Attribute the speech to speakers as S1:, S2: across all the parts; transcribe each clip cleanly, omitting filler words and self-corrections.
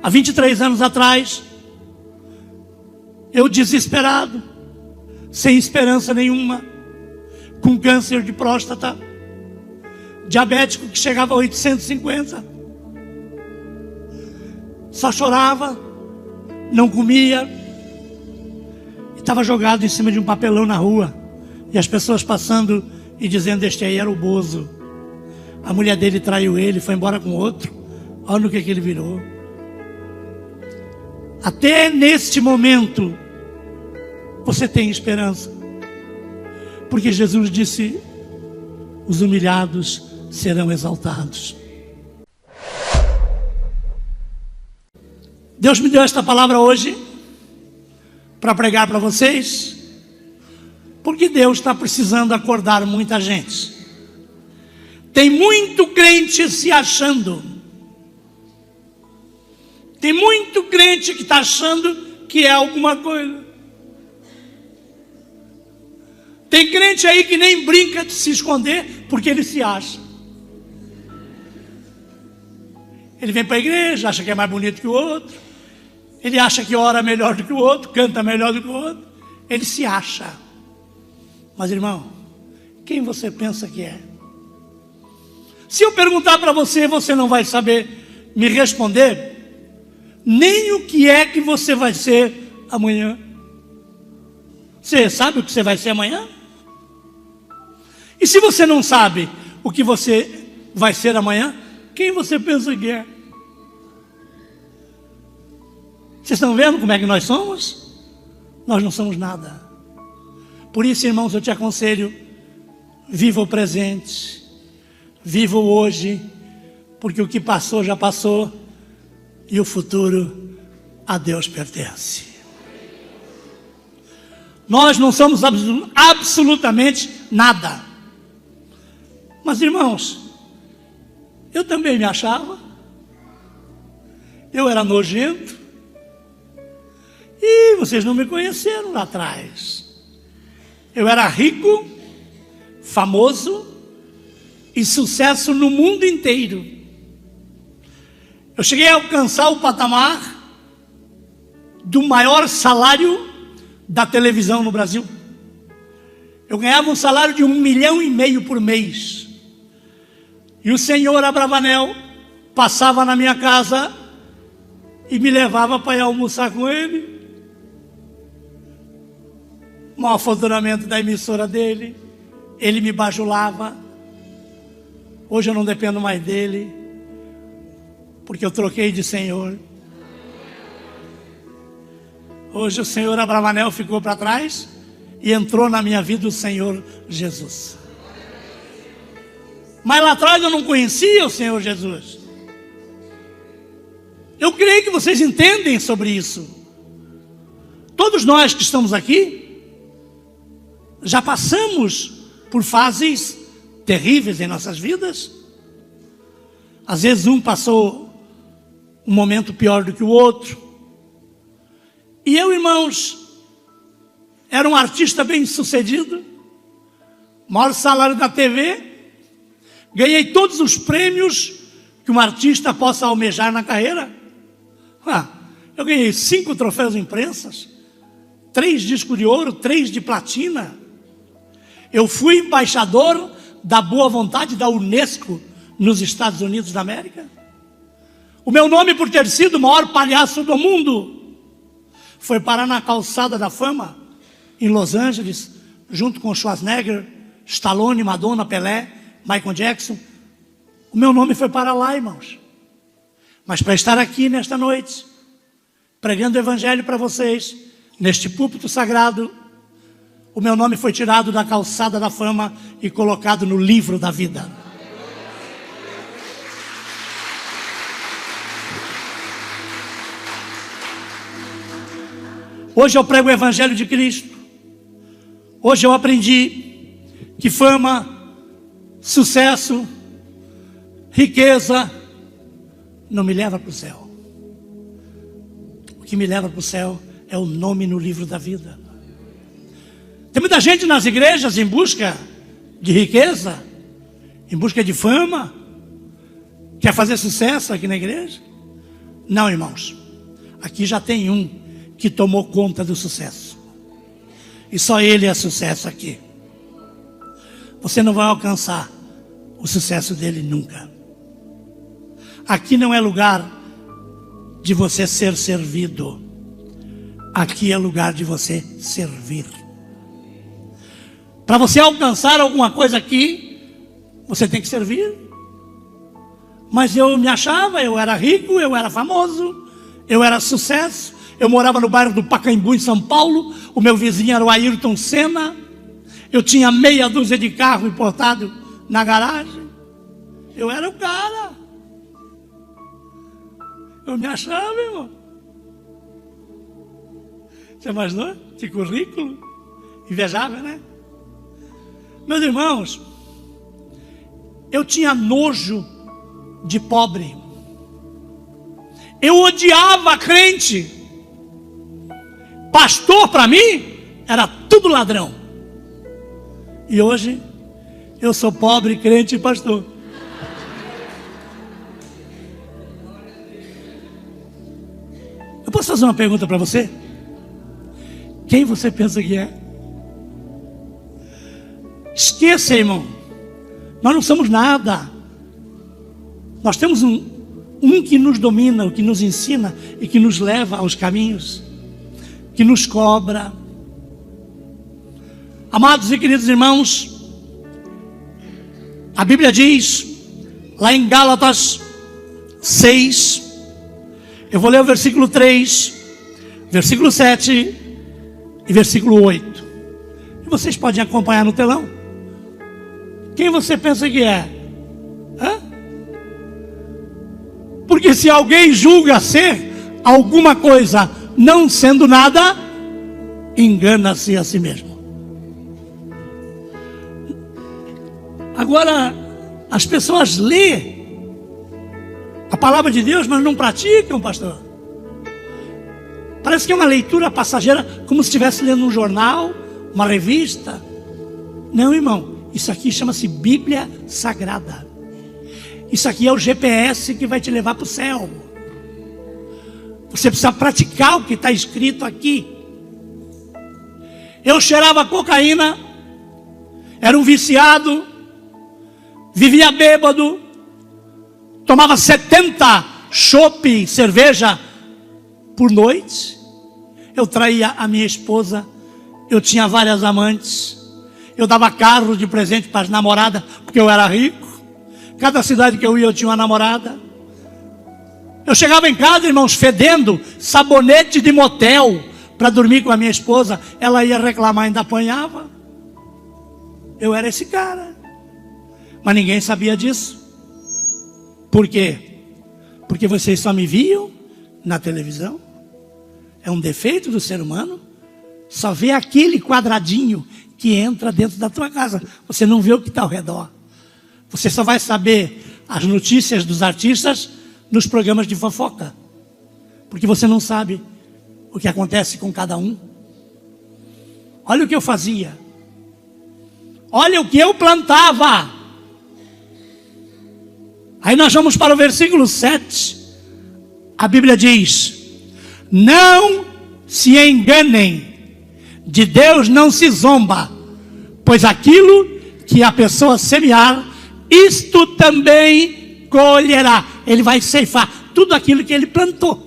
S1: Há 23 anos atrás, eu desesperado, sem esperança nenhuma, com câncer de próstata, diabético que chegava a 850, só chorava, não comia, estava jogado em cima de um papelão na rua, e as pessoas passando e dizendo: este aí era o Bozo, a mulher dele traiu ele, foi embora com outro, olha o que ele virou. Até neste momento você tem esperança, porque Jesus disse: os humilhados serão exaltados. Deus me deu esta palavra hoje para pregar para vocês, porque Deus está precisando acordar muita gente. Tem muito crente se achando, tem muito crente que está achando que é alguma coisa. Tem crente aí que nem brinca de se esconder porque ele se acha. Ele vem para a igreja, acha que é mais bonito que o outro, ele acha que ora melhor do que o outro, canta melhor do que o outro, ele se acha. Mas irmão, quem você pensa que é? Se eu perguntar para você, você não vai saber me responder nem o que é que você vai ser amanhã. Você sabe o que você vai ser amanhã? E se você não sabe o que você vai ser amanhã, quem você pensa que é? Vocês estão vendo como é que nós somos? Nós não somos nada. Por isso, irmãos, eu te aconselho: viva o presente, viva o hoje, porque o que passou já passou e o futuro a Deus pertence. Nós não somos absolutamente nada. Mas irmãos, eu também me achava, eu era nojento, e vocês não me conheceram lá atrás. Eu era rico, famoso e sucesso no mundo inteiro. Eu cheguei a alcançar o patamar do maior salário da televisão no Brasil. Eu ganhava um salário de 1,5 milhão por mês. E o senhor Abravanel passava na minha casa e me levava para ir almoçar com ele. Mau faturamento da emissora dele, ele me bajulava. Hoje eu não dependo mais dele, porque eu troquei de senhor. Hoje o senhor Abravanel ficou para trás e entrou na minha vida o Senhor Jesus. Mas lá atrás eu não conhecia o Senhor Jesus. Eu creio que vocês entendem sobre isso. Todos nós que estamos aqui já passamos por fases terríveis em nossas vidas. Às vezes um passou um momento pior do que o outro. E eu, irmãos, era um artista bem sucedido, maior salário da TV, ganhei todos os prêmios que um artista possa almejar na carreira. Eu ganhei 5 troféus de imprensa, 3 discos de ouro, 3 de platina. Eu fui embaixador da boa vontade da Unesco nos Estados Unidos da América. O meu nome, por ter sido o maior palhaço do mundo, foi parar na calçada da fama, em Los Angeles, junto com Schwarzenegger, Stallone, Madonna, Pelé, Michael Jackson. O meu nome foi para lá, irmãos. Mas para estar aqui nesta noite, pregando o evangelho para vocês, neste púlpito sagrado, o meu nome foi tirado da calçada da fama e colocado no livro da vida. Hoje eu prego o evangelho de Cristo. Hoje eu aprendi que fama, sucesso, riqueza não me leva para o céu. O que me leva para o céu é o nome no livro da vida. Tem muita gente nas igrejas em busca de riqueza, em busca de fama, quer fazer sucesso aqui na igreja. Não, irmãos. Aqui já tem um que tomou conta do sucesso. E só ele é sucesso aqui. Você não vai alcançar o sucesso dele nunca. Aqui não é lugar de você ser servido. Aqui é lugar de você servir. Para você alcançar alguma coisa aqui, você tem que servir. Mas eu me achava, eu era rico, eu era famoso, eu era sucesso. Eu morava no bairro do Pacaembu, em São Paulo. O meu vizinho era o Ayrton Senna. Eu tinha meia dúzia de carro importado na garagem. Eu era o cara. Eu me achava, irmão. Você imaginou? Que currículo. Invejável, né? Meus irmãos, eu tinha nojo de pobre. Eu odiava crente. Pastor para mim era tudo ladrão. E hoje eu sou pobre, crente e pastor. Eu posso fazer uma pergunta para você? Quem você pensa que é? Esqueça, irmão. Nós não somos nada. Nós temos um que nos domina, que nos ensina e que nos leva aos caminhos, que nos cobra. Amados e queridos irmãos, a Bíblia diz, lá em Gálatas 6, eu vou ler o versículo 3, versículo 7 e versículo 8. E vocês podem acompanhar no telão. Quem você pensa que é? Hã? Porque se alguém julga ser alguma coisa, não sendo nada, engana-se a si mesmo. Agora, as pessoas lêem a palavra de Deus, mas não praticam, pastor. Parece que é uma leitura passageira, como se estivesse lendo um jornal, uma revista. Não, irmão, isso aqui chama-se Bíblia Sagrada. Isso aqui é o GPS que vai te levar para o céu. Você precisa praticar o que está escrito aqui. Eu cheirava cocaína, era um viciado, vivia bêbado, tomava 70 chopp, cerveja por noite. Eu traía a minha esposa, eu tinha várias amantes, eu dava carro de presente para as namoradas, porque eu era rico. Cada cidade que eu ia, eu tinha uma namorada. Eu chegava em casa, irmãos, fedendo sabonete de motel para dormir com a minha esposa. Ela ia reclamar, ainda apanhava. Eu era esse cara. Mas ninguém sabia disso. Por quê? Porque vocês só me viam na televisão. É um defeito do ser humano. Só vê aquele quadradinho que entra dentro da tua casa. Você não vê o que está ao redor. Você só vai saber as notícias dos artistas nos programas de fofoca. Porque você não sabe o que acontece com cada um. Olha o que eu fazia. Olha o que eu plantava. Aí nós vamos para o versículo 7. A Bíblia diz: não se enganem, de Deus não se zomba, pois aquilo que a pessoa semear, isto também colherá. Ele vai ceifar tudo aquilo que ele plantou.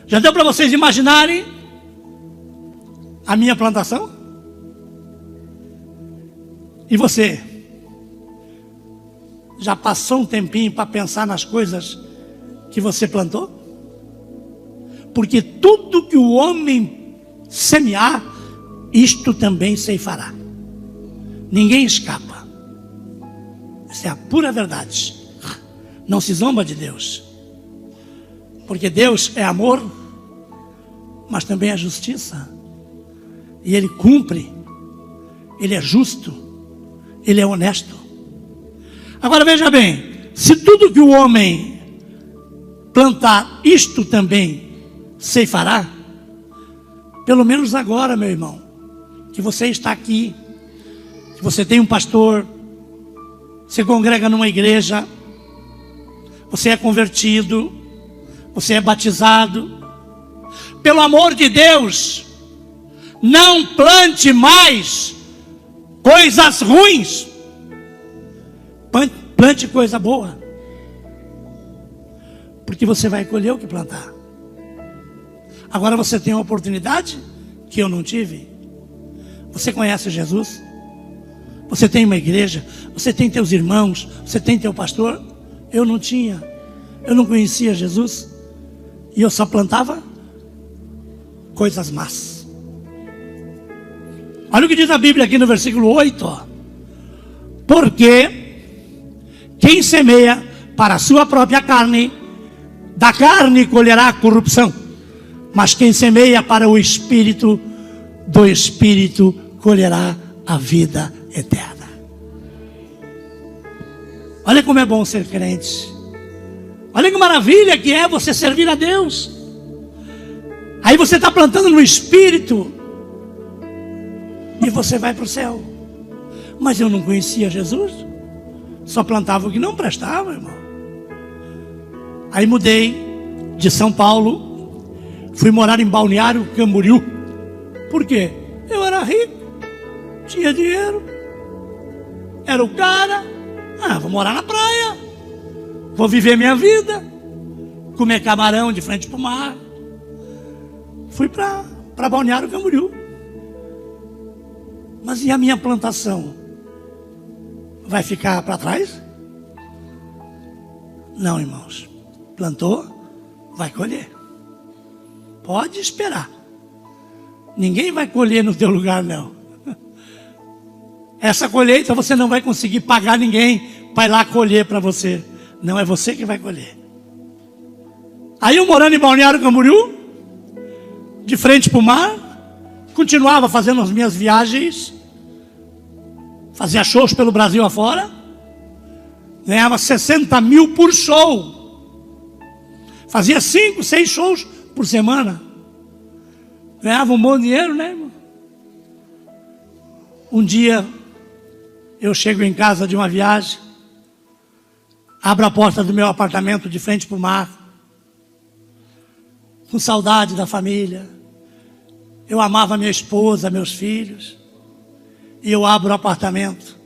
S1: Já deu para vocês imaginarem a minha plantação? E você? Já passou um tempinho para pensar nas coisas que você plantou? Porque tudo que o homem semear, isto também ceifará. Ninguém escapa. Essa é a pura verdade. Não se zomba de Deus. Porque Deus é amor, mas também é justiça. E Ele cumpre. Ele é justo. Ele é honesto. Agora veja bem, se tudo que o homem plantar, isto também ceifará, pelo menos agora, meu irmão, que você está aqui, que você tem um pastor, você congrega numa igreja, você é convertido, você é batizado. Pelo amor de Deus, não plante mais coisas ruins. Plante coisa boa. Porque você vai colher o que plantar. Agora você tem uma oportunidade que eu não tive. Você conhece Jesus? Você tem uma igreja? Você tem teus irmãos? Você tem teu pastor? Eu não tinha. Eu não conhecia Jesus. E eu só plantava coisas más. Olha o que diz a Bíblia aqui no versículo 8. Ó. Porque quem semeia para a sua própria carne, da carne colherá corrupção. Mas quem semeia para o Espírito, do Espírito colherá a vida eterna. Olha como é bom ser crente. Olha que maravilha que é você servir a Deus. Aí você está plantando no Espírito e você vai para o céu. Mas eu não conhecia Jesus. Só plantava o que não prestava, irmão. Aí mudei de São Paulo, fui morar em Balneário Camboriú. Por quê? Eu era rico, tinha dinheiro, era o cara. Vou morar na praia, vou viver minha vida, comer camarão de frente para o mar. Fui para Balneário Camboriú. Mas e a minha plantação? Vai ficar para trás? Não, irmãos. Plantou, vai colher. Pode esperar. Ninguém vai colher no teu lugar, não. Essa colheita você não vai conseguir pagar ninguém para ir lá colher para você. Não, é você que vai colher. Aí eu morando em Balneário Camboriú, de frente para o mar, continuava fazendo as minhas viagens, fazia shows pelo Brasil afora, ganhava 60 mil por show. Fazia 5, 6 shows por semana. Ganhava um bom dinheiro, né, irmão? Um dia, eu chego em casa de uma viagem, abro a porta do meu apartamento de frente para o mar, com saudade da família. Eu amava minha esposa, meus filhos. E eu abro o apartamento,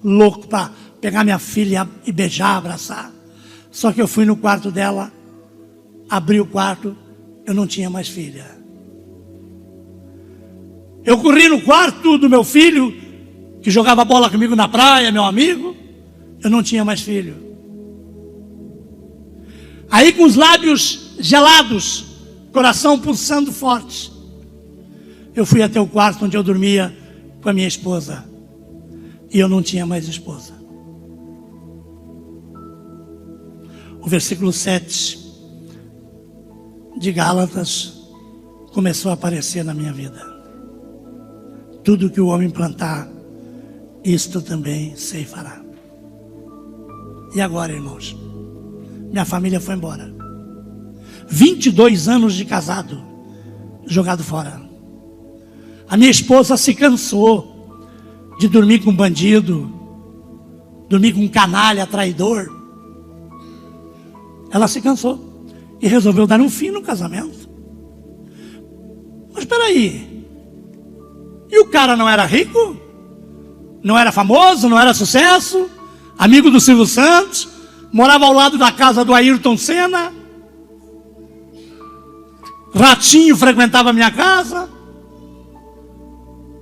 S1: louco para pegar minha filha e beijar, abraçar. Só que eu fui no quarto dela, abri o quarto, eu não tinha mais filha. Eu corri no quarto do meu filho, que jogava bola comigo na praia, meu amigo. Eu não tinha mais filho. Aí com os lábios gelados, coração pulsando forte, eu fui até o quarto onde eu dormia com a minha esposa. E eu não tinha mais esposa. O versículo 7 de Gálatas começou a aparecer na minha vida. Tudo que o homem plantar, isto também ceifará. E agora, irmãos? Minha família foi embora. 22 anos de casado, jogado fora. A minha esposa se cansou de dormir com bandido, dormir com canalha, traidor. Ela se cansou e resolveu dar um fim no casamento. Mas espera aí. E o cara não era rico? Não era famoso? Não era sucesso? Amigo do Silvio Santos? Morava ao lado da casa do Ayrton Senna? Ratinho frequentava a minha casa?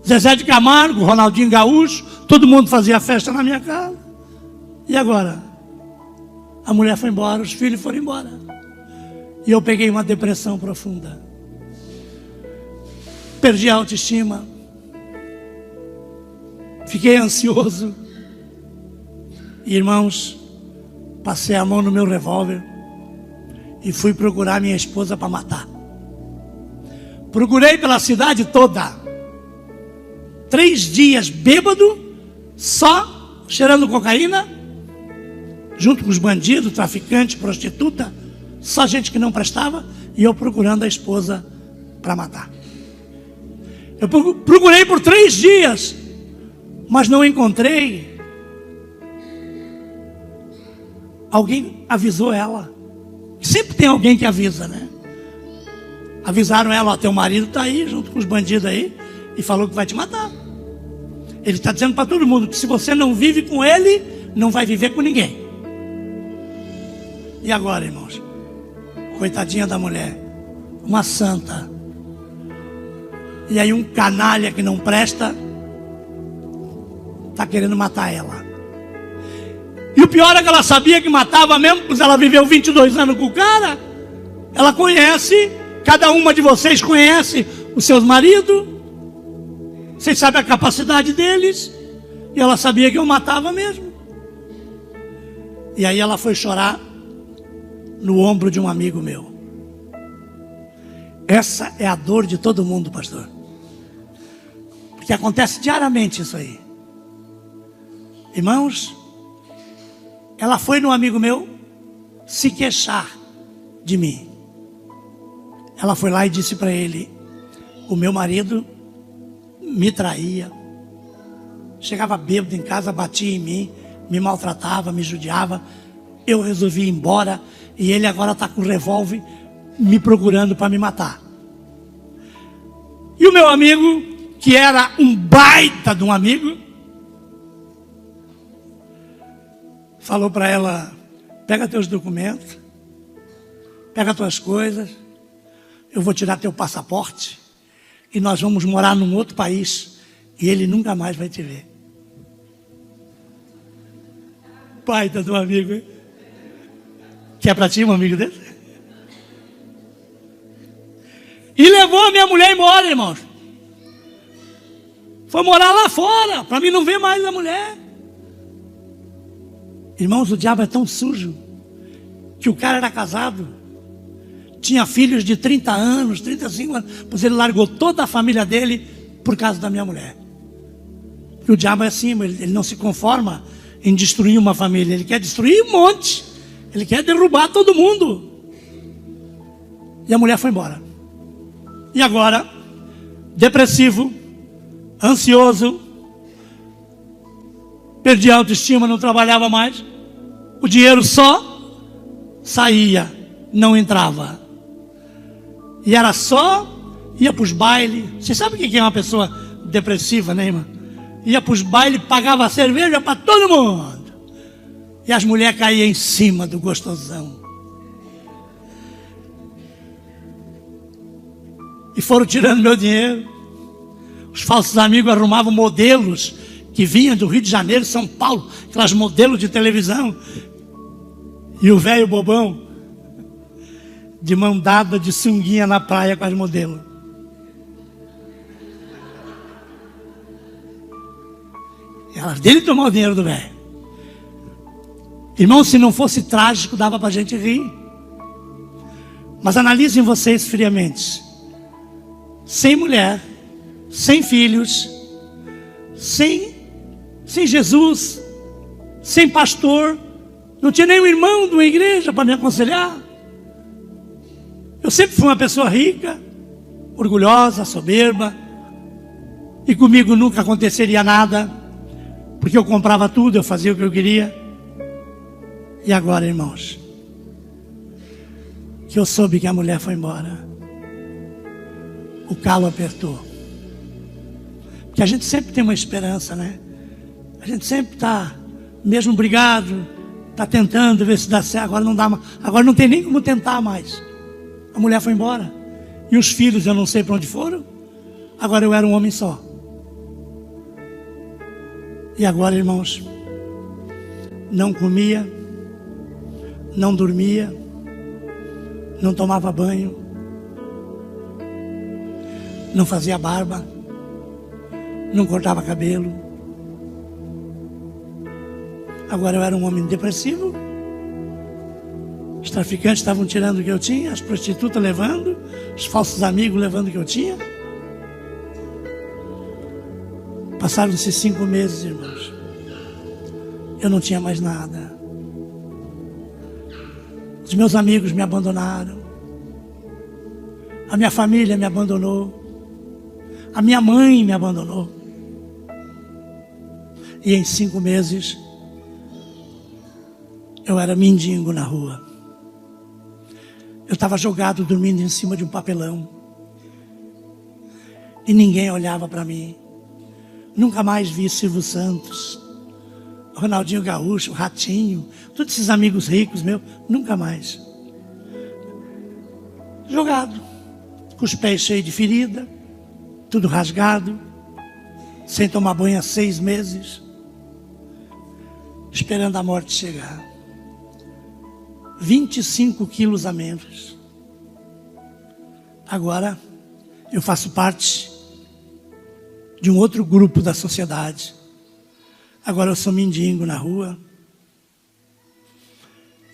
S1: Zezé de Camargo, Ronaldinho Gaúcho, todo mundo fazia festa na minha casa. E agora? A mulher foi embora, os filhos foram embora. E eu peguei uma depressão profunda. Perdi a autoestima. Fiquei ansioso. Irmãos, passei a mão no meu revólver e fui procurar minha esposa para matar. Procurei pela cidade toda. 3 dias bêbado, só cheirando cocaína, junto com os bandidos, traficantes, prostituta, só gente que não prestava, e eu procurando a esposa para matar. Eu procurei por 3 dias, mas não encontrei. Alguém avisou ela. Sempre tem alguém que avisa, né? Avisaram ela, ó, teu marido está aí, junto com os bandidos aí, e falou que vai te matar. Ele está dizendo para todo mundo que se você não vive com ele, não vai viver com ninguém. E agora, irmãos? Coitadinha da mulher, uma santa. E aí um canalha que não presta está querendo matar ela. E o pior é que ela sabia que matava mesmo, pois ela viveu 22 anos com o cara. Ela conhece, cada uma de vocês conhece os seus maridos. Vocês sabem a capacidade deles. E ela sabia que eu matava mesmo. E aí ela foi chorar no ombro de um amigo meu. Essa é a dor de todo mundo, pastor. Porque acontece diariamente isso aí. Irmãos, ela foi no amigo meu se queixar de mim. Ela foi lá e disse para ele: o meu marido me traía, chegava bêbado em casa, batia em mim, me maltratava, me judiava. Eu resolvi ir embora e ele agora está com um revólver me procurando para me matar. E o meu amigo, que era um baita de um amigo, falou para ela: pega teus documentos, pega tuas coisas, eu vou tirar teu passaporte e nós vamos morar num outro país e ele nunca mais vai te ver. Baita de um amigo, hein? Que é para ti um amigo desse? E levou a minha mulher embora, irmãos. Foi morar lá fora, para mim não ver mais a mulher. Irmãos, o diabo é tão sujo que o cara era casado, tinha filhos de 30 anos, 35 anos, pois ele largou toda a família dele por causa da minha mulher. Porque o diabo é assim, ele não se conforma em destruir uma família, ele quer destruir um monte, ele quer derrubar todo mundo. E a mulher foi embora. E agora, depressivo, ansioso, perdi a autoestima, não trabalhava mais, o dinheiro só saía, não entrava. E era só, ia para os bailes. Você sabe o que é uma pessoa depressiva, né, irmã? Ia para os bailes, pagava cerveja para todo mundo. E as mulheres caíam em cima do gostosão. E foram tirando meu dinheiro. Os falsos amigos arrumavam modelos que vinham do Rio de Janeiro, São Paulo, aquelas modelos de televisão. E o velho bobão, de mão dada, de sunguinha na praia com as modelos. Elas dele tomou o dinheiro do velho. Irmão, se não fosse trágico, dava para a gente rir. Mas analisem vocês friamente. Sem mulher, sem filhos, sem Jesus, sem pastor, não tinha nenhum irmão de uma igreja para me aconselhar. Eu sempre fui uma pessoa rica, orgulhosa, soberba, e comigo nunca aconteceria nada, porque eu comprava tudo, eu fazia o que eu queria. E agora, irmãos, que eu soube que a mulher foi embora, o calo apertou. Porque a gente sempre tem uma esperança, né? A gente sempre está, mesmo brigado, está tentando ver se dá certo. Agora não dá mais, agora não tem nem como tentar mais. A mulher foi embora. E os filhos eu não sei para onde foram. Agora eu era um homem só. E agora, irmãos, não comia, não dormia, não tomava banho, não fazia barba, não cortava cabelo. Agora eu era um homem depressivo. Os traficantes estavam tirando o que eu tinha, as prostitutas levando, os falsos amigos levando o que eu tinha. Passaram-se 5 meses, irmãos. Eu não tinha mais nada. Os meus amigos me abandonaram. A minha família me abandonou. A minha mãe me abandonou. E em 5 meses, eu era mendigo na rua. Eu estava jogado, dormindo em cima de um papelão. E ninguém olhava para mim. Nunca mais vi Silvio Santos, Ronaldinho Gaúcho, Ratinho, todos esses amigos ricos meus. Nunca mais. Jogado, com os pés cheios de ferida, tudo rasgado, sem tomar banho há 6 meses, esperando a morte chegar. 25 quilos a menos. Agora eu faço parte de um outro grupo da sociedade. Agora eu sou mendigo na rua.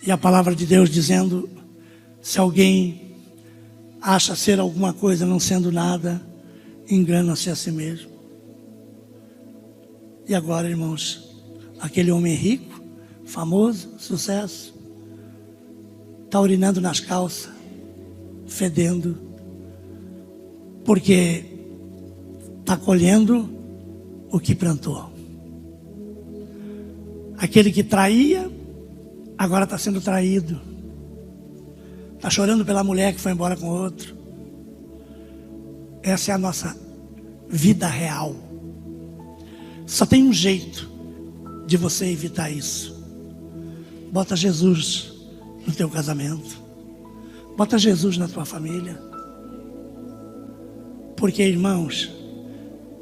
S1: E a palavra de Deus dizendo: se alguém acha ser alguma coisa não sendo nada, engana-se a si mesmo. E agora, irmãos, aquele homem rico, famoso, sucesso, está urinando nas calças, fedendo, porque está colhendo o que plantou. Aquele que traía, agora está sendo traído. Está chorando pela mulher que foi embora com outro. Essa é a nossa vida real. Só tem um jeito de você evitar isso. Bota Jesus no teu casamento. Bota Jesus na tua família. Porque, irmãos,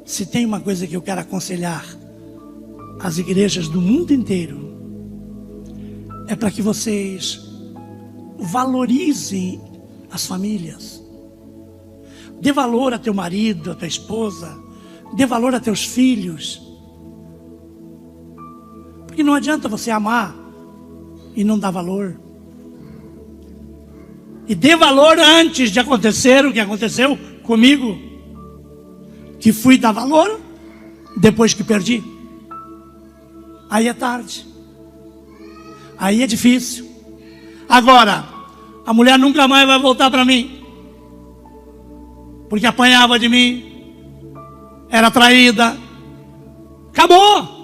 S1: se tem uma coisa que eu quero aconselhar às igrejas do mundo inteiro, é para que vocês valorizem as famílias. Dê valor a teu marido, a tua esposa. Dê valor a teus filhos. Porque não adianta você amar e não dar valor. E dê valor antes de acontecer o que aconteceu comigo, que fui dar valor depois que perdi. Aí é tarde. Aí é difícil. Agora, a mulher nunca mais vai voltar para mim, porque apanhava de mim, era traída. Acabou.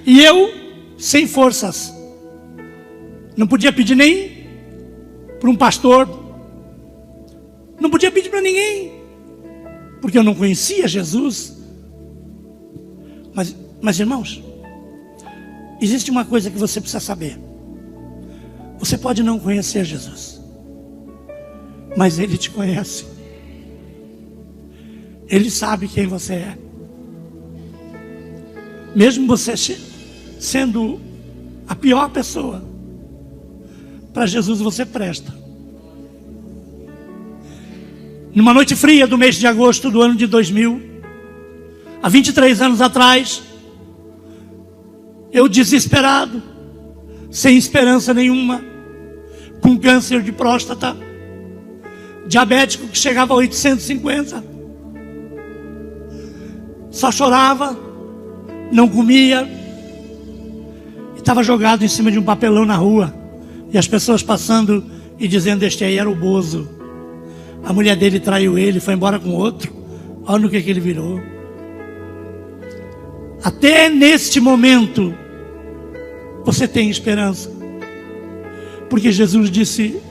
S1: E eu, sem forças, não podia pedir nem para um pastor, não podia pedir para ninguém, porque eu não conhecia Jesus. Mas irmãos, existe uma coisa que você precisa saber. Você pode não conhecer Jesus, mas Ele te conhece. Ele sabe quem você é. Mesmo você sendo a pior pessoa, para Jesus você presta. Numa noite fria do mês de agosto do ano de 2000, há 23 anos atrás, eu desesperado, sem esperança nenhuma, com câncer de próstata, diabético que chegava a 850, só chorava, não comia, estava jogado em cima de um papelão na rua, e as pessoas passando e dizendo: este aí era o Bozo, a mulher dele traiu ele, foi embora com outro, olha no que ele virou. Até neste momento você tem esperança, porque Jesus disse: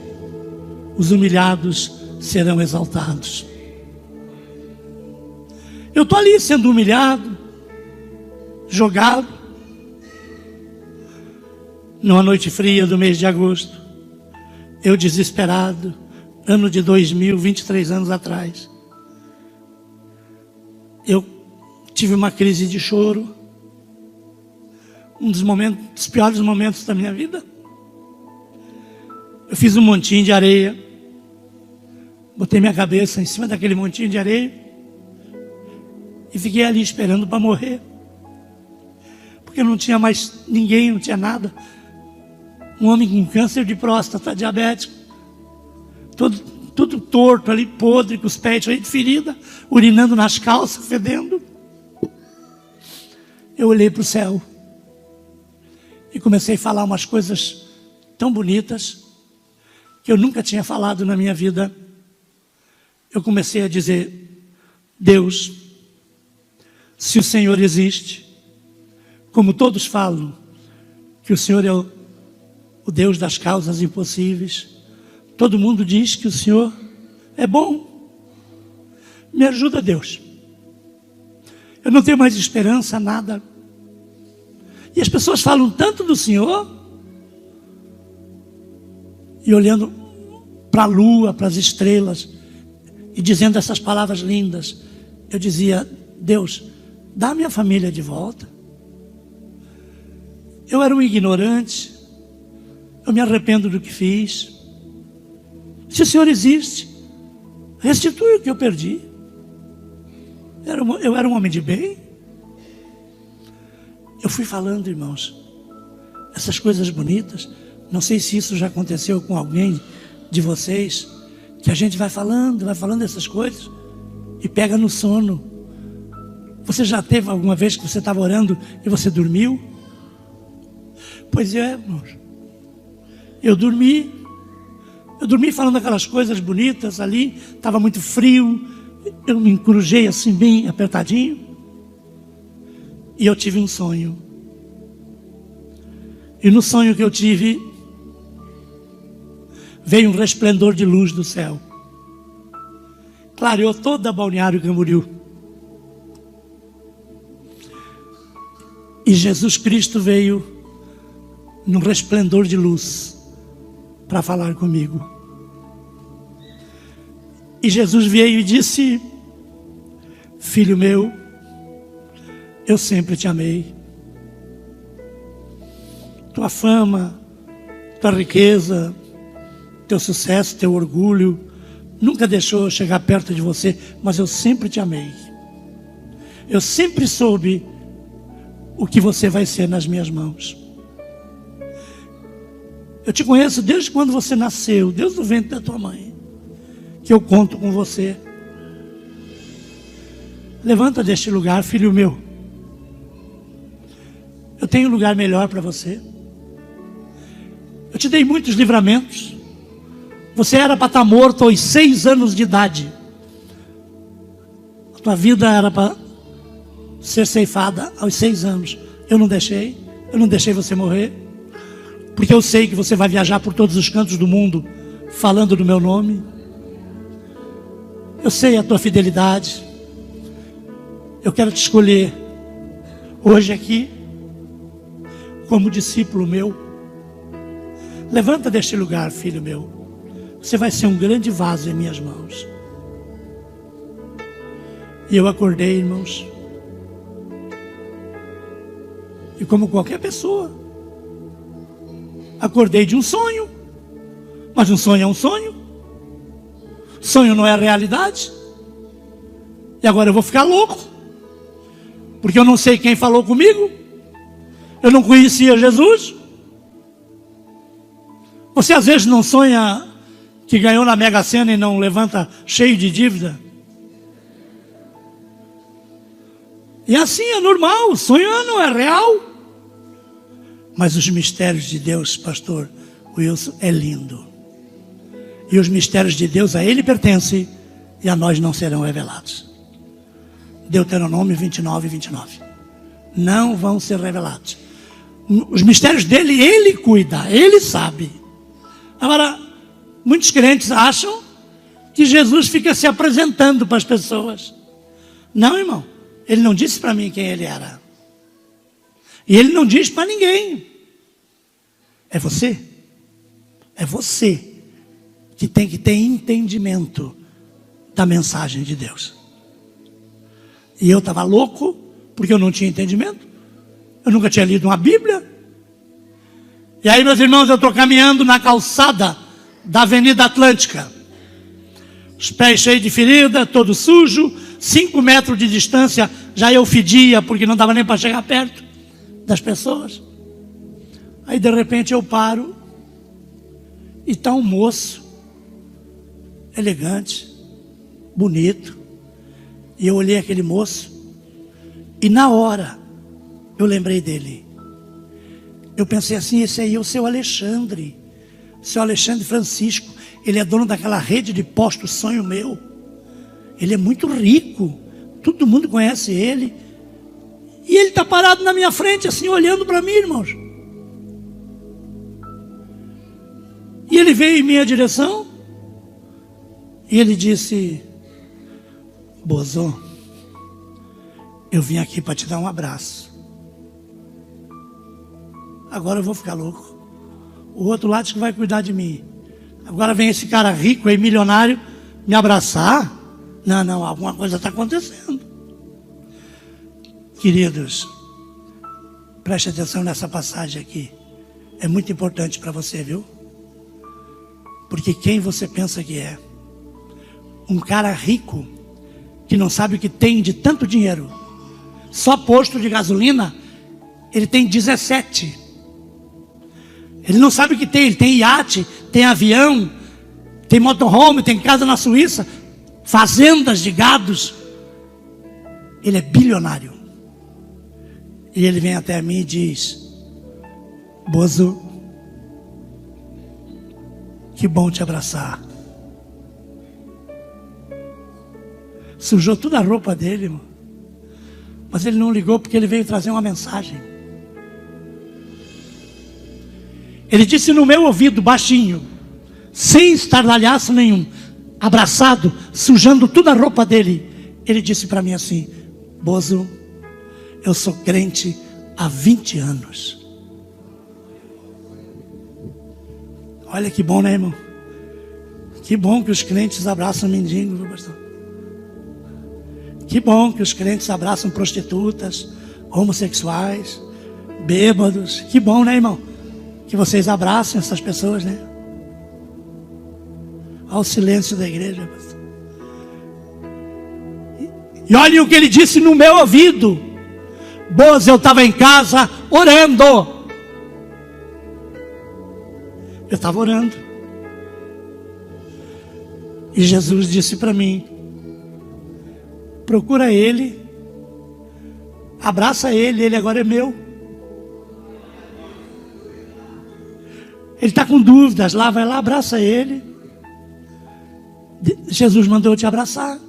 S1: os humilhados serão exaltados. Eu estou ali sendo humilhado, jogado, numa noite fria do mês de agosto, eu desesperado, ano de 2000, 23 anos atrás. Eu tive uma crise de choro, um dos piores momentos da minha vida. Eu fiz um montinho de areia, botei minha cabeça em cima daquele montinho de areia e fiquei ali esperando para morrer, porque não tinha mais ninguém, não tinha nada. Um homem com câncer de próstata, diabético, tudo torto ali, podre, com os pés cheios de ferida, urinando nas calças, fedendo. Eu olhei para o céu e comecei a falar umas coisas tão bonitas que eu nunca tinha falado na minha vida. Eu comecei a dizer: Deus, se o Senhor existe, como todos falam que o Senhor é o o Deus das causas impossíveis. Todo mundo diz que o Senhor é bom. Me ajuda, Deus. Eu não tenho mais esperança, nada. E as pessoas falam tanto do Senhor, e olhando para a lua, para as estrelas, e dizendo essas palavras lindas, eu dizia: Deus, dá minha família de volta. Eu era um ignorante, eu me arrependo do que fiz. Se o Senhor existe, restitui o que eu perdi. Eu era um homem de bem. Eu fui falando, irmãos, essas coisas bonitas. Não sei se isso já aconteceu com alguém de vocês, que a gente vai falando essas coisas e pega no sono. Você já teve alguma vez que você estava orando e você dormiu? Pois é, irmãos. Eu dormi falando aquelas coisas bonitas ali. Estava muito frio, eu me encrujei assim bem apertadinho, e eu tive um sonho. E no sonho que eu tive, veio um resplendor de luz do céu, clareou toda a Balneário Camboriú, e Jesus Cristo veio num resplendor de luz para falar comigo. E Jesus veio e disse: filho meu, eu sempre te amei. Tua fama, tua riqueza, teu sucesso, teu orgulho nunca deixou eu chegar perto de você, mas eu sempre te amei. Eu sempre soube o que você vai ser nas minhas mãos. Eu te conheço desde quando você nasceu, desde o ventre da tua mãe, que eu conto com você. Levanta deste lugar, filho meu. Eu tenho um lugar melhor para você. Eu te dei muitos livramentos. Você era para estar morto aos 6 anos de idade. A tua vida era para ser ceifada aos 6 anos. Eu não deixei você morrer, porque eu sei que você vai viajar por todos os cantos do mundo falando do meu nome. Eu sei a tua fidelidade. Eu quero te escolher hoje aqui como discípulo meu. Levanta deste lugar, filho meu. Você vai ser um grande vaso em minhas mãos. E eu acordei, irmãos, e como qualquer pessoa, acordei de um sonho. Mas um sonho é um sonho. Sonho não é a realidade. E agora eu vou ficar louco, porque eu não sei quem falou comigo. Eu não conhecia Jesus. Você às vezes não sonha que ganhou na Mega Sena e não levanta cheio de dívida? E assim é normal, o sonho não é real. Mas os mistérios de Deus, pastor Wilson, é lindo. E os mistérios de Deus a Ele pertencem e a nós não serão revelados. Deuteronômio 29:29. Não vão ser revelados. Os mistérios dele, Ele cuida, Ele sabe. Agora, muitos crentes acham que Jesus fica se apresentando para as pessoas. Não, irmão. Ele não disse para mim quem Ele era. E Ele não diz para ninguém. É você. É você que tem que ter entendimento da mensagem de Deus. E eu estava louco, porque eu não tinha entendimento. Eu nunca tinha lido uma Bíblia. E aí, meus irmãos, eu estou caminhando na calçada da Avenida Atlântica. Os pés cheios de ferida, todo sujo. 5 metros de distância, já eu fedia, porque não dava nem para chegar perto das pessoas. Aí, de repente, eu paro. E está um moço, elegante, bonito. E eu olhei aquele moço. E na hora, eu lembrei dele. Eu pensei assim: esse aí é o seu Alexandre. Seu Alexandre Francisco. Ele é dono daquela rede de postos Sonho Meu. Ele é muito rico. Todo mundo conhece ele. E ele está parado na minha frente, assim, olhando para mim, irmãos. E ele veio em minha direção e ele disse: Bozo, eu vim aqui para te dar um abraço. Agora eu vou ficar louco. O outro lado que vai cuidar de mim. Agora vem esse cara rico aí, milionário, me abraçar? Não, alguma coisa está acontecendo. Queridos, preste atenção nessa passagem aqui. É muito importante para você, viu? Porque quem você pensa que é? Um cara rico, que não sabe o que tem de tanto dinheiro. Só posto de gasolina, ele tem 17. Ele não sabe o que tem. Ele tem iate, tem avião, tem motorhome, tem casa na Suíça, fazendas de gados. Ele é bilionário. E ele vem até mim e diz: Bozo, que bom te abraçar. Sujou toda a roupa dele, irmão. Mas ele não ligou porque ele veio trazer uma mensagem. Ele disse no meu ouvido, baixinho, sem estardalhaço nenhum, abraçado, sujando toda a roupa dele. Ele disse para mim assim: Bozo, eu sou crente há 20 anos. Olha que bom, né, irmão? Que bom que os crentes abraçam mendigos, viu, pastor? Que bom que os crentes abraçam prostitutas, homossexuais, bêbados. Que bom, né, irmão? Que vocês abracem essas pessoas, né? Ao silêncio da igreja, pastor. E olhem o que ele disse no meu ouvido. Bozo, eu estava em casa orando. Eu estava orando. E Jesus disse para mim: procura ele, abraça ele, ele agora é meu. Ele está com dúvidas, lá, vai lá, abraça ele. Jesus mandou eu te abraçar.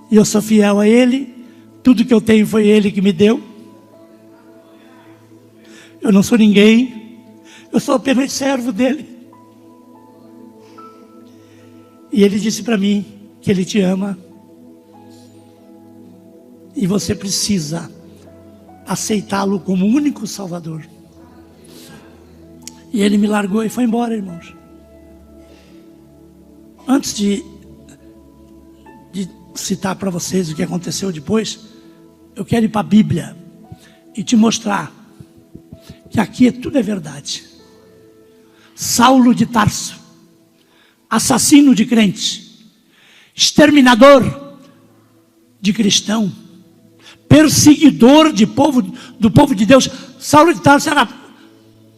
S1: E eu sou fiel a ele. Tudo que eu tenho foi ele que me deu. Eu não sou ninguém. Eu sou apenas servo dele. E ele disse para mim que ele te ama. E você precisa aceitá-lo como único Salvador. E ele me largou e foi embora, irmãos. Antes de citar para vocês o que aconteceu depois, eu quero ir para a Bíblia e te mostrar que aqui tudo é verdade. Saulo de Tarso, assassino de crente, exterminador de cristão, perseguidor do povo de Deus. Saulo de Tarso era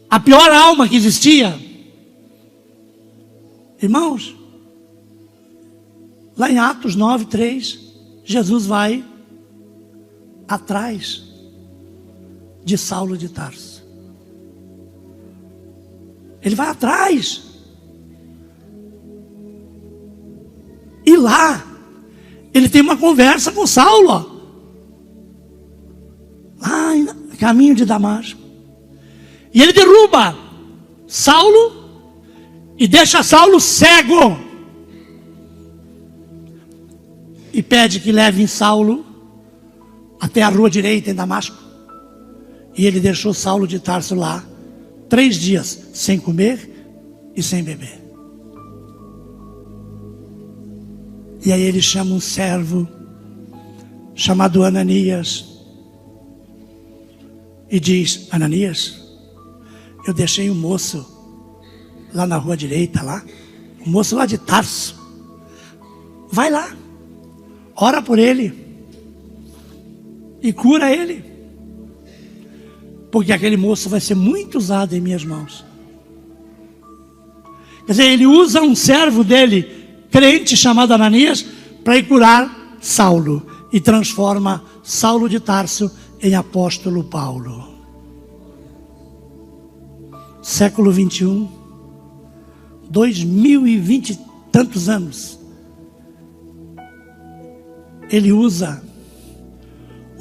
S1: a pior alma que existia. Irmãos, lá em Atos 9:3, Jesus vai atrás de Saulo de Tarso. Ele vai atrás. E lá, ele tem uma conversa com Saulo, ó. Lá no caminho de Damasco. E ele derruba Saulo e deixa Saulo cego. E pede que levem Saulo até a rua direita em Damasco. E ele deixou Saulo de Tarso lá 3 dias, sem comer e sem beber. E aí ele chama um servo chamado Ananias e diz: Ananias, eu deixei um moço lá na rua direita, lá, um moço lá de Tarso. Vai lá, ora por ele e cura ele, porque aquele moço vai ser muito usado em minhas mãos. Quer dizer, ele usa um servo dele, crente, chamado Ananias, para ir curar Saulo, e transforma Saulo de Tarso em apóstolo Paulo. Século 21, 2020 e tantos anos, ele usa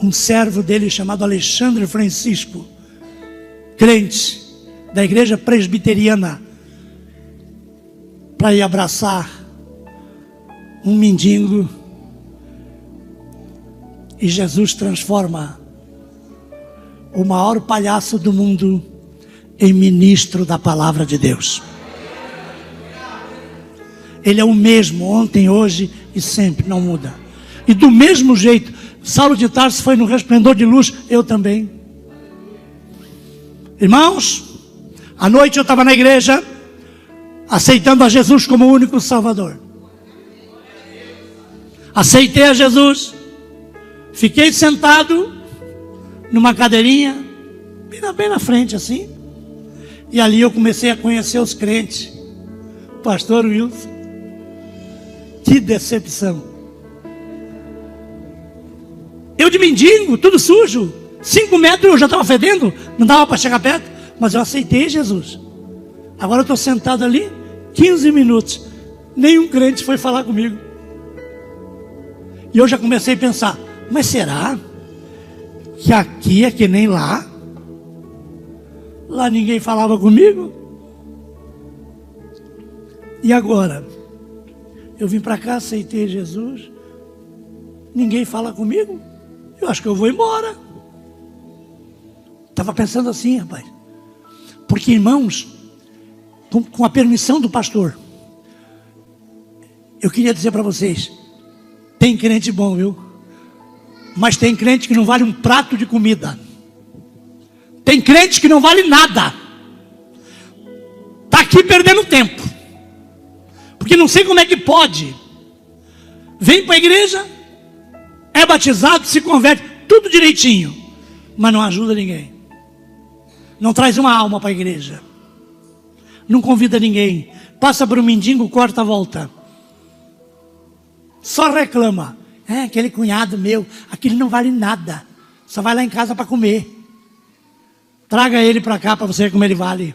S1: um servo dele chamado Alexandre Francisco, crente da igreja presbiteriana, para ir abraçar um mendigo. E Jesus transforma o maior palhaço do mundo em ministro da palavra de Deus. Ele é o mesmo ontem, hoje e sempre, não muda. E do mesmo jeito, Saulo de Tarso foi no resplendor de luz, eu também. Irmãos, à noite eu estava na igreja, aceitando a Jesus como o único Salvador. Aceitei a Jesus, fiquei sentado numa cadeirinha, bem na frente assim, e ali eu comecei a conhecer os crentes. Pastor Wilson, que decepção. Eu de mendigo, tudo sujo, 5 metros eu já estava fedendo, não dava para chegar perto, mas eu aceitei Jesus. Agora eu estou sentado ali, 15 minutos, nenhum crente foi falar comigo. E eu já comecei a pensar, mas será que aqui é que nem lá? Lá ninguém falava comigo. E agora? Eu vim para cá, aceitei Jesus, ninguém fala comigo, eu acho que eu vou embora. Estava pensando assim, rapaz, porque irmãos, com a permissão do pastor, eu queria dizer para vocês, tem crente bom, viu? Mas tem crente que não vale um prato de comida. Tem crente que não vale nada. Está aqui perdendo tempo. Porque não sei como é que pode. Vem para a igreja, é batizado, se converte, tudo direitinho, mas não ajuda ninguém. Não traz uma alma para a igreja. Não convida ninguém. Passa por um mendigo, corta a volta. Só reclama. É, aquele cunhado meu, aquele não vale nada. Só vai lá em casa para comer. Traga ele para cá para você ver como ele vale.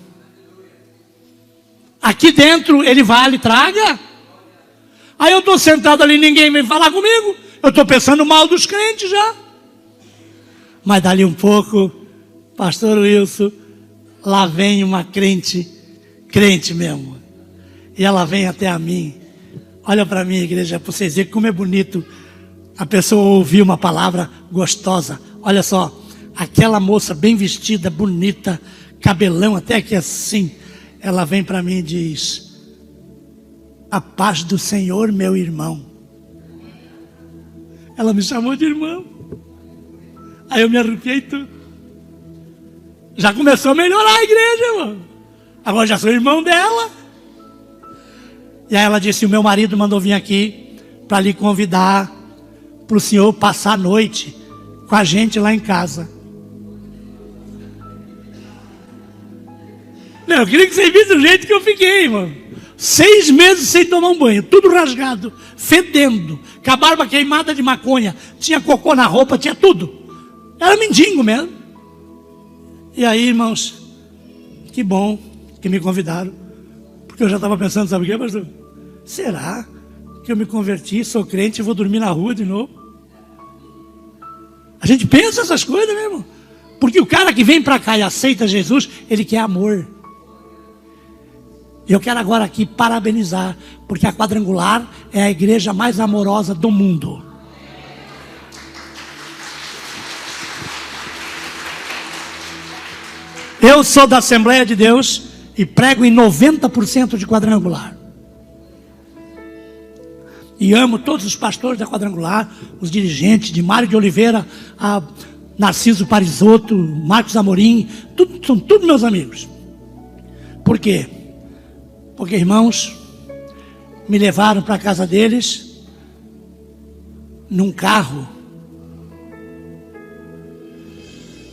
S1: Aqui dentro ele vale, traga. Aí eu estou sentado ali, ninguém vem falar comigo. Eu estou pensando mal dos crentes já. Mas dali um pouco, pastor Wilson, lá vem uma crente mesmo. E ela vem até a mim. Olha para mim, igreja, para vocês verem como é bonito a pessoa ouvir uma palavra gostosa. Olha só, aquela moça bem vestida, bonita, cabelão até que assim, ela vem para mim e diz: a paz do Senhor, meu irmão. Ela me chamou de irmão. Aí eu me arrepiei tudo. Já começou a melhorar a igreja, irmão. Agora já sou irmão dela. E aí ela disse: o meu marido mandou vir aqui para lhe convidar para o senhor passar a noite com a gente lá em casa. Não, eu queria que você visse o jeito que eu fiquei, irmão. 6 meses sem tomar um banho, tudo rasgado, fedendo, com a barba queimada de maconha, tinha cocô na roupa, tinha tudo. Era mendigo mesmo. E aí, irmãos, que bom que me convidaram, porque eu já estava pensando, sabe o que, pastor? Será que eu me converti, sou crente e vou dormir na rua de novo? A gente pensa essas coisas mesmo. Porque o cara que vem para cá e aceita Jesus, ele quer amor. E eu quero agora aqui parabenizar, porque a Quadrangular é a igreja mais amorosa do mundo. Eu sou da Assembleia de Deus e prego em 90% de Quadrangular. E amo todos os pastores da Quadrangular, os dirigentes, de Mário de Oliveira a Narciso Parisotto, Marcos Amorim, são todos meus amigos. Por quê? Porque, irmãos, me levaram para a casa deles num carro.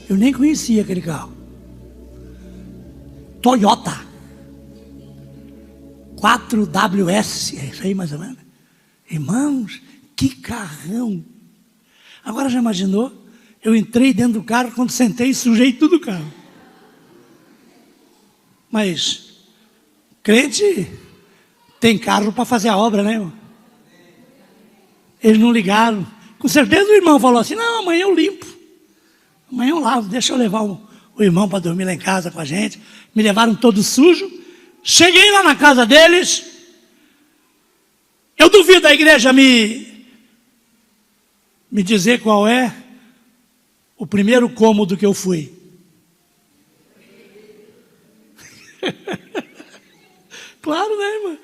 S1: Eu nem conhecia aquele carro. Toyota 4WS, é isso aí mais ou menos. Irmãos, que carrão. Agora já imaginou? Eu entrei dentro do carro, quando sentei, sujei tudo o carro. Mas crente tem carro para fazer a obra, né, irmão? Eles não ligaram. Com certeza o irmão falou assim: não, amanhã eu limpo. Amanhã eu lavo, deixa eu levar o irmão para dormir lá em casa com a gente. Me levaram todo sujo. Cheguei lá na casa deles, Eu duvido a igreja me dizer qual é o primeiro cômodo que eu fui. Claro, né, irmã?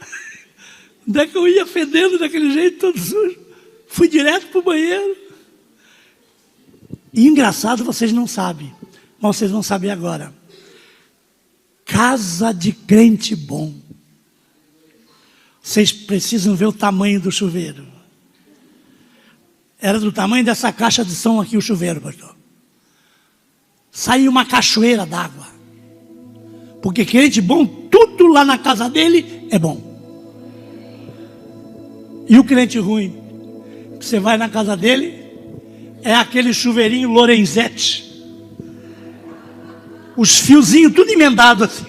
S1: Onde é que eu ia fedendo daquele jeito, todo sujo? Fui direto para o banheiro. E engraçado, vocês não sabem, mas vocês vão saber agora. Casa de crente bom. Vocês precisam ver o tamanho do chuveiro. Era do tamanho dessa caixa de som aqui o chuveiro, pastor. Saiu uma cachoeira d'água. Porque crente bom, tudo lá na casa dele é bom. E o crente ruim, que você vai na casa dele, é aquele chuveirinho Lorenzetti. Os fiozinhos tudo emendado assim.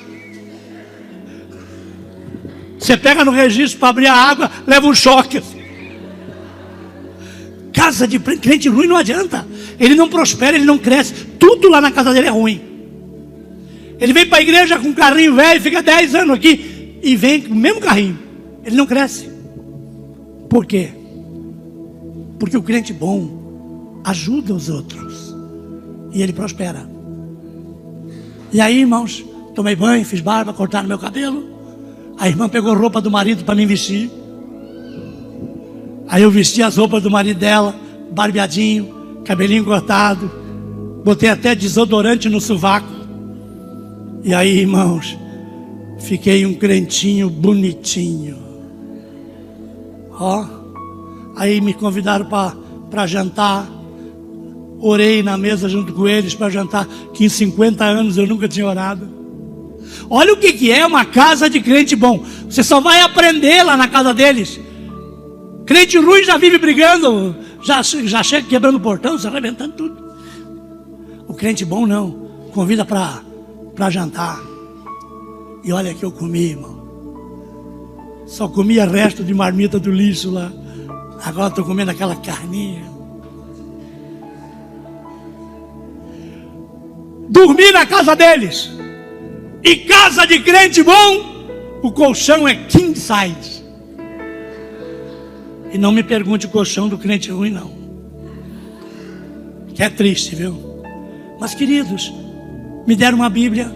S1: Você pega no registro para abrir a água, leva um choque assim. Casa de crente ruim não adianta. Ele não prospera, ele não cresce. Tudo lá na casa dele é ruim. Ele vem para a igreja com um carrinho velho, fica 10 anos aqui e vem com o mesmo carrinho. Ele não cresce. Por quê? Porque o crente bom ajuda os outros e ele prospera. E aí, irmãos, tomei banho, fiz barba, cortaram meu cabelo. A irmã pegou roupa do marido para me vestir. Aí eu vesti as roupas do marido dela, barbeadinho, cabelinho cortado, botei até desodorante no sovaco. E aí, irmãos, fiquei um crentinho bonitinho. Ó, aí me convidaram para jantar. Orei na mesa junto com eles para jantar, que em 50 anos eu nunca tinha orado. Olha o que é uma casa de crente bom. Você só vai aprender lá na casa deles. Crente ruim já vive brigando, já chega quebrando o portão, se arrebentando tudo. O crente bom não, convida para jantar. E olha que eu comi, irmão. Só comia resto de marmita do lixo lá. Agora estou comendo aquela carninha. Dormi na casa deles. E casa de crente bom, o colchão é king size. E não me pergunte o colchão do crente ruim, não. Que é triste, viu? Mas, queridos, me deram uma Bíblia.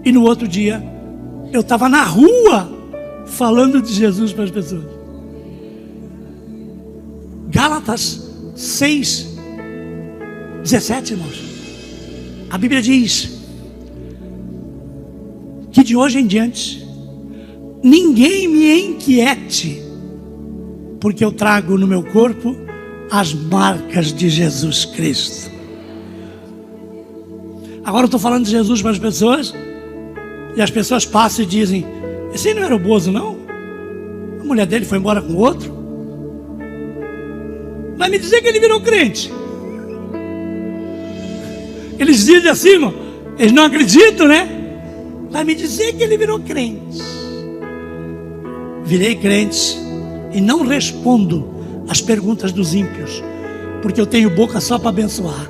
S1: E no outro dia, eu estava na rua falando de Jesus para as pessoas. Gálatas 6, 17, irmãos. A Bíblia diz que de hoje em diante ninguém me inquiete, porque eu trago no meu corpo as marcas de Jesus Cristo. Agora eu estou falando de Jesus para as pessoas, e as pessoas passam e dizem: esse aí não era o Bozo, não? A mulher dele foi embora com outro. Vai me dizer que ele virou crente. Eles dizem assim, irmão, eles não acreditam, né? Vai me dizer que ele virou crente. Virei crente e não respondo as perguntas dos ímpios, porque eu tenho boca só para abençoar.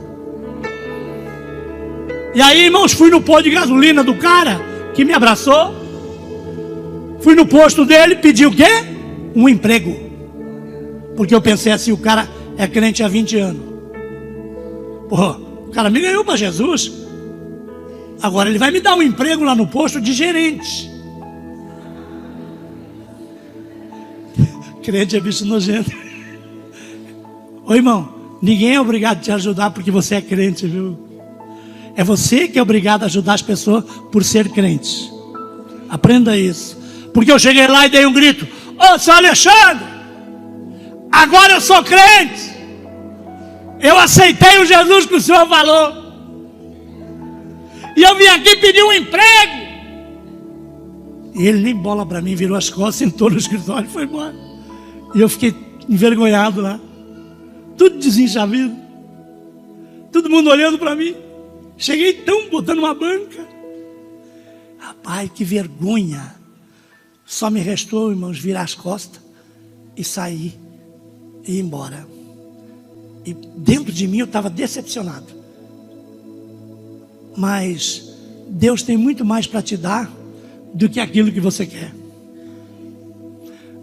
S1: E aí, irmãos, fui no posto de gasolina do cara que me abraçou. Fui no posto dele, pedi o quê? Um emprego. Porque eu pensei assim, o cara é crente há 20 anos. Pô, o cara me ganhou para Jesus. Agora ele vai me dar um emprego lá no posto de gerente. Crente é bicho nojento. Ô irmão, ninguém é obrigado a te ajudar porque você é crente, viu? É você que é obrigado a ajudar as pessoas por ser crente. Aprenda isso. Porque eu cheguei lá e dei um grito: ô, seu Alexandre, agora eu sou crente. Eu aceitei o Jesus que o senhor falou. E eu vim aqui pedir um emprego. E ele nem bola para mim, virou as costas, sentou no escritório e foi embora. E eu fiquei envergonhado lá. Tudo desenchavido. Todo mundo olhando para mim. Cheguei tão botando uma banca. Rapaz, que vergonha. Só me restou, irmãos, virar as costas e sair e ir embora. E dentro de mim eu estava decepcionado. Mas Deus tem muito mais para te dar do que aquilo que você quer.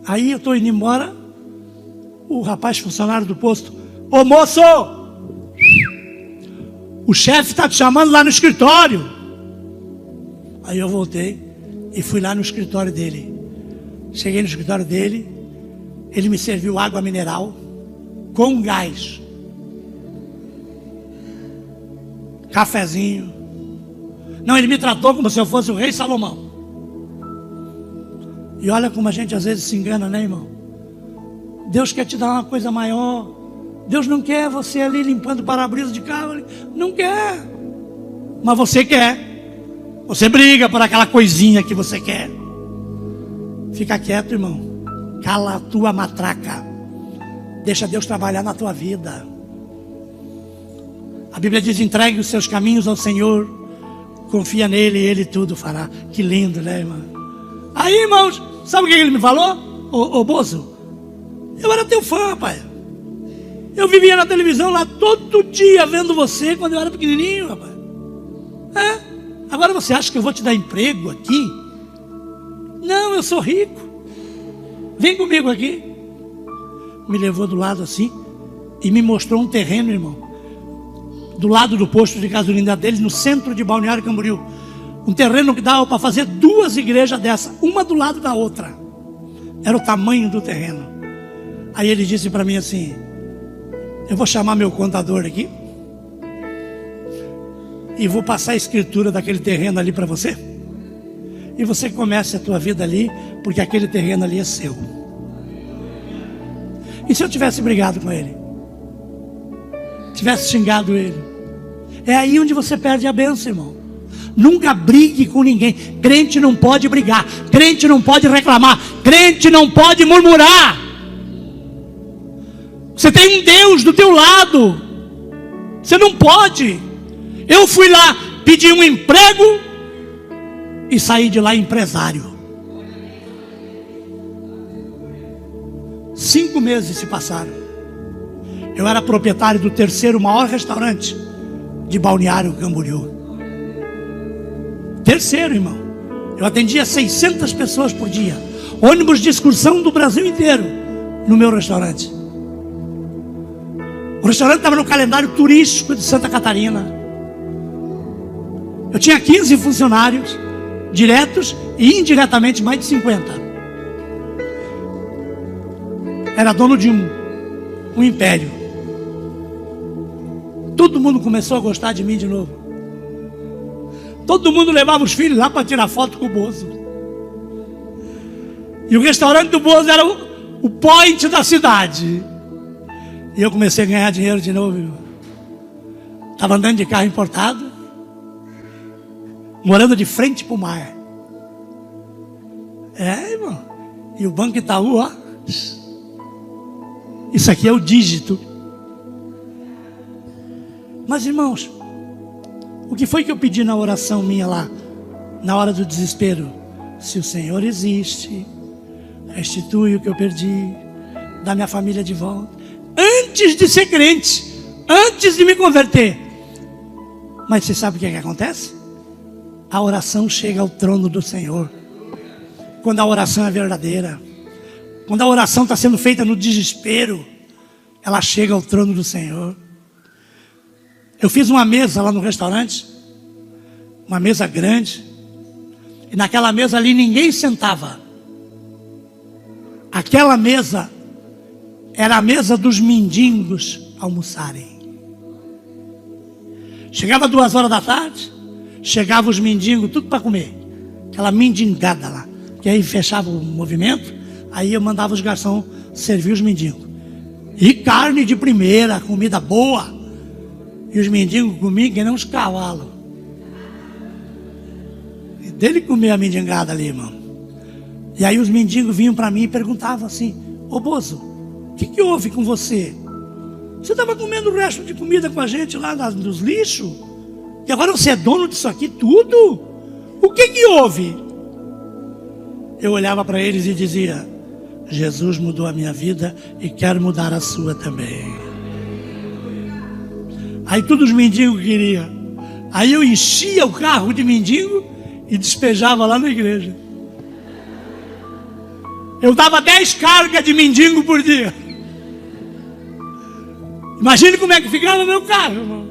S1: Aí eu estou indo embora, o rapaz funcionário do posto: ô moço, o chefe está te chamando lá no escritório. Aí eu voltei e fui lá no escritório dele. Cheguei no escritório dele, ele me serviu água mineral com gás, cafezinho. Não, ele me tratou como se eu fosse o rei Salomão. E olha como a gente às vezes se engana, né, irmão? Deus quer te dar uma coisa maior. Deus não quer você ali limpando o para-brisa de carro. Não quer. Mas você quer. Você briga por aquela coisinha que você quer. Fica quieto, irmão. Cala a tua matraca. Deixa Deus trabalhar na tua vida. A Bíblia diz: entregue os seus caminhos ao Senhor. Confia nele e ele tudo fará. Que lindo, né, irmão? Aí, irmãos, sabe o que ele me falou? Ô Bozo, eu era teu fã, rapaz. Eu vivia na televisão lá todo dia vendo você quando eu era pequenininho, rapaz. Agora você acha que eu vou te dar emprego aqui? Não, eu sou rico. Vem comigo aqui. Me levou do lado assim e me mostrou um terreno, irmão, do lado do posto de gasolina deles, no centro de Balneário Camboriú. Um terreno que dava para fazer 2 igrejas dessa, uma do lado da outra. Era o tamanho do terreno. Aí ele disse para mim assim: eu vou chamar meu contador aqui e vou passar a escritura daquele terreno ali para você. E você comece a tua vida ali, porque aquele terreno ali é seu. E se eu tivesse brigado com ele? Tivesse xingado ele? É aí onde você perde a bênção, irmão. Nunca brigue com ninguém. Crente não pode brigar. Crente não pode reclamar. Crente não pode murmurar. Você tem um Deus do teu lado. Você não pode. Eu fui lá, pedi um emprego e saí de lá empresário. 5 meses se passaram. Eu era proprietário do 3º maior restaurante de Balneário Camboriú. 3º, irmão. Eu atendia 600 pessoas por dia. Ônibus de excursão do Brasil inteiro no meu restaurante. O restaurante estava no calendário turístico de Santa Catarina. Eu tinha 15 funcionários, diretos e indiretamente mais de 50. Era dono de um império. Todo mundo começou a gostar de mim de novo. Todo mundo levava os filhos lá para tirar foto com o Bozo. E o restaurante do Bozo era o point da cidade. E eu comecei a ganhar dinheiro de novo, irmão. Estava andando de carro importado, morando de frente para o mar. Irmão. E o Banco Itaú, ó. Isso aqui é o dígito. Mas, irmãos, o que foi que eu pedi na oração minha lá, na hora do desespero? Se o Senhor existe, restitui o que eu perdi, dá minha família de volta. Antes de ser crente, antes de me converter. Mas você sabe o que é que acontece? A oração chega ao trono do Senhor. Quando a oração é verdadeira, quando a oração está sendo feita no desespero, ela chega ao trono do Senhor. Eu fiz uma mesa lá no restaurante, uma mesa grande, e naquela mesa ali ninguém sentava. Aquela mesa era a mesa dos mendigos almoçarem. Chegava 2 horas da tarde, chegavam os mendigos, tudo para comer. Aquela mendigada lá, que aí fechava o movimento, aí eu mandava os garçons servir os mendigos. E carne de primeira, comida boa. E os mendigos comiam que nem uns cavalos. E dele comer a mendigada ali, irmão. E aí os mendigos vinham para mim e perguntavam assim: ô Bozo, o que houve com você? Você estava comendo o resto de comida com a gente lá nos lixos? E agora você é dono disso aqui tudo? O que houve? Eu olhava para eles e dizia: Jesus mudou a minha vida e quero mudar a sua também. Aí todos os mendigos queriam. Aí eu enchia o carro de mendigo e despejava lá na igreja. Eu dava 10 cargas de mendigo por dia. Imagine como é que ficava o meu carro, irmão.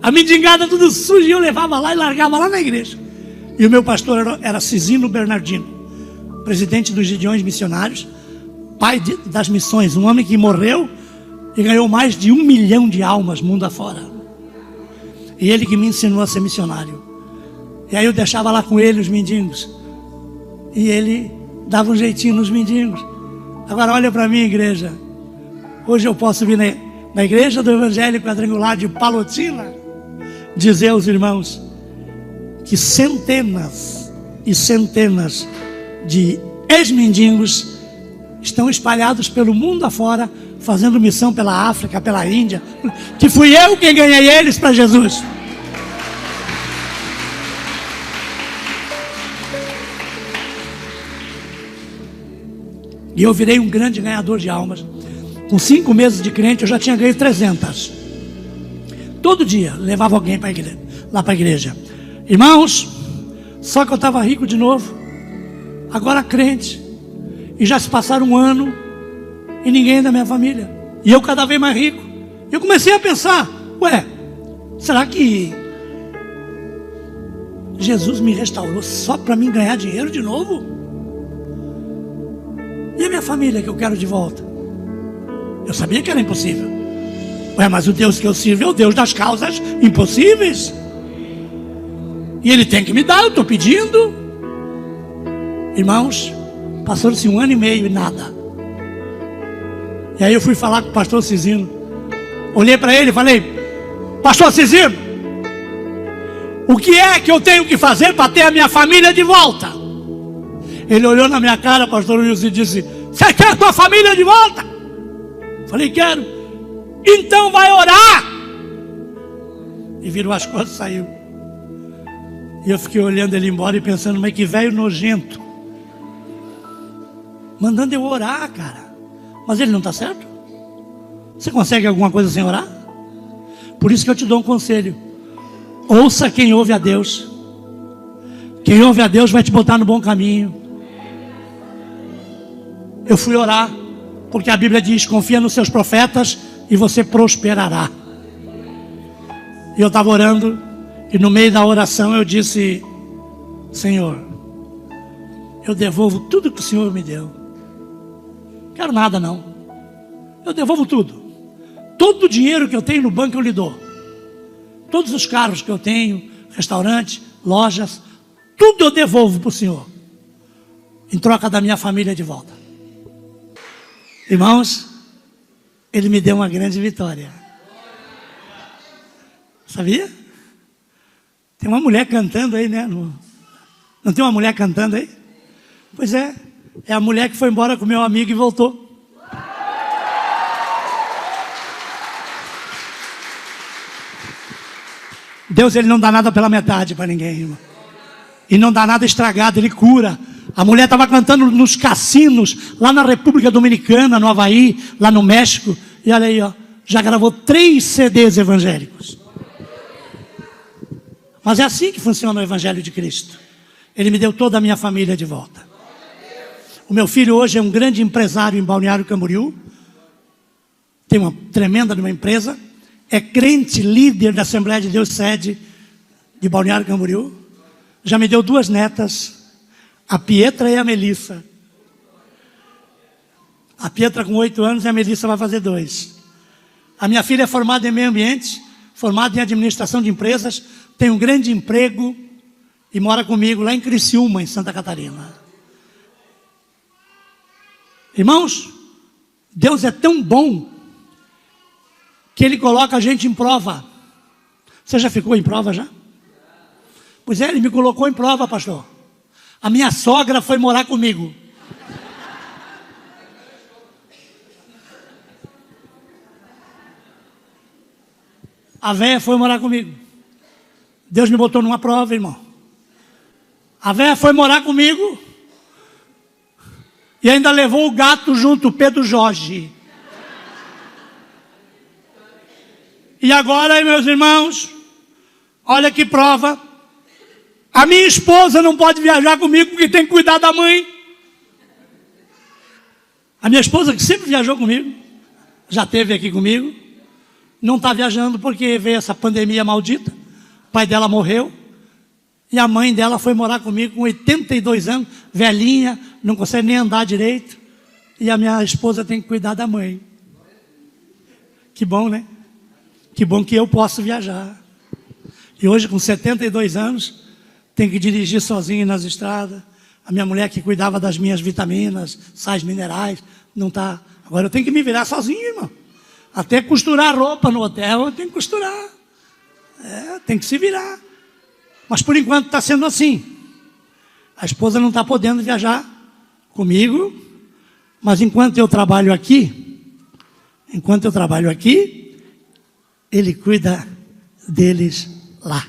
S1: A mendigada tudo suja e eu levava lá e largava lá na igreja. E o meu pastor era Cisino Bernardino, presidente dos Gideões Missionários, pai das missões, um homem que morreu e ganhou mais de 1 milhão de almas mundo afora. E ele que me ensinou a ser missionário. E aí eu deixava lá com ele os mendigos. E ele dava um jeitinho nos mendigos. Agora olha para mim, igreja. Hoje eu posso vir na igreja do Evangelho Quadrangular de Palotina dizer aos irmãos que centenas e centenas de ex-mendigos estão espalhados pelo mundo afora, fazendo missão pela África, pela Índia, que fui eu quem ganhei eles para Jesus. E eu virei um grande ganhador de almas. Com 5 meses de crente, eu já tinha ganho 300. Todo dia, levava alguém lá para a igreja. Irmãos, só que eu estava rico de novo. Agora crente. E já se passaram 1 ano. E ninguém da minha família. E eu cada vez mais rico. Eu comecei a pensar, ué, será que Jesus me restaurou só para mim ganhar dinheiro de novo? E a minha família que eu quero de volta? Eu sabia que era impossível. Ué, mas o Deus que eu sirvo é o Deus das causas impossíveis. E Ele tem que me dar, eu estou pedindo. Irmãos, passou-se 1 ano e meio e nada. E aí eu fui falar com o pastor Cisino. Olhei para ele e falei, pastor Cisino, o que é que eu tenho que fazer para ter a minha família de volta? Ele olhou na minha cara, pastor Wilson, e disse, você quer a tua família de volta? Falei, quero. Então vai orar. E virou as costas e saiu. E eu fiquei olhando ele embora e pensando, mas que velho nojento. Mandando eu orar, cara. Mas ele não está certo? Você consegue alguma coisa sem orar? Por isso que eu te dou um conselho. Ouça quem ouve a Deus. Quem ouve a Deus vai te botar no bom caminho. Eu fui orar, porque a Bíblia diz, confia nos seus profetas e você prosperará. E eu estava orando, e no meio da oração eu disse, Senhor, eu devolvo tudo que o Senhor me deu. Não quero nada não. Eu devolvo tudo. Todo o dinheiro que eu tenho no banco eu lhe dou. Todos os carros que eu tenho, restaurantes, lojas, tudo eu devolvo para o Senhor, em troca da minha família de volta. Irmãos, Ele me deu uma grande vitória. Sabia? Tem uma mulher cantando aí, né? Não tem uma mulher cantando aí? Pois é, é a mulher que foi embora com meu amigo e voltou. Deus, Ele não dá nada pela metade para ninguém, irmão. E não dá nada estragado, Ele cura. A mulher estava cantando nos cassinos, lá na República Dominicana, no Havaí, lá no México. E olha aí, ó, já gravou 3 CDs evangélicos. Mas é assim que funciona o Evangelho de Cristo. Ele me deu toda a minha família de volta. O meu filho hoje é um grande empresário em Balneário Camboriú. Tem uma tremenda de uma empresa. É crente, líder da Assembleia de Deus sede de Balneário Camboriú. Já me deu 2 netas. A Pietra e a Melissa. A Pietra com 8 anos e a Melissa vai fazer 2. A minha filha é formada em meio ambiente, formada em administração de empresas, tem um grande emprego e mora comigo lá em Criciúma, em Santa Catarina. Irmãos, Deus é tão bom que Ele coloca a gente em prova. Você já ficou em prova já? Pois é, Ele me colocou em prova, pastor. A minha sogra foi morar comigo. A véia foi morar comigo. Deus me botou numa prova, irmão. A véia foi morar comigo. E ainda levou o gato junto, o Pedro Jorge. E agora, meus irmãos, olha que prova. A minha esposa não pode viajar comigo porque tem que cuidar da mãe. A minha esposa, que sempre viajou comigo, já esteve aqui comigo, não está viajando porque veio essa pandemia maldita. O pai dela morreu e a mãe dela foi morar comigo com 82 anos, velhinha, não consegue nem andar direito. E a minha esposa tem que cuidar da mãe. Que bom, né? Que bom que eu posso viajar. E hoje, com 72 anos, tenho que dirigir sozinho nas estradas. A minha mulher que cuidava das minhas vitaminas, sais minerais, não está. Agora eu tenho que me virar sozinho, irmão. Até costurar roupa no hotel, eu tenho que costurar. Tem que se virar. Mas por enquanto está sendo assim. A esposa não está podendo viajar comigo, mas enquanto eu trabalho aqui, ele cuida deles lá.